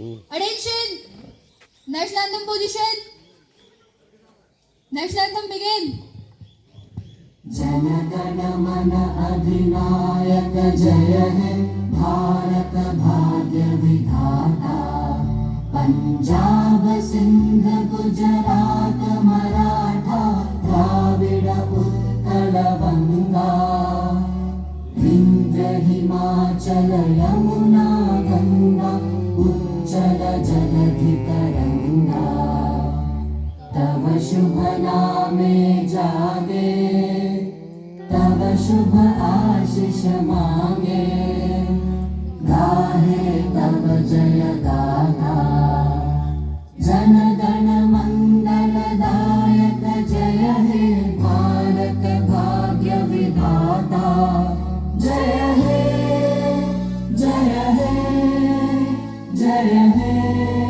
Attention! National anthem position. National anthem begin. Jana Gana मन अधिनायक जय हे भारत भाग्य विधाता। पंजाब सिंध गुजरात मराठा द्राविड़ उत्कल बंगा। विंध्य हिमाचल यमुना गंगा उच्चल जलधि तरंगा। तव शुभ नामे जागे तव शुभ आशीष मांगे। गाहे तव जय गाथा जन गण मंगल दायक जय हे भारत भाग्य विधाता। जय हे जय हे जय हे।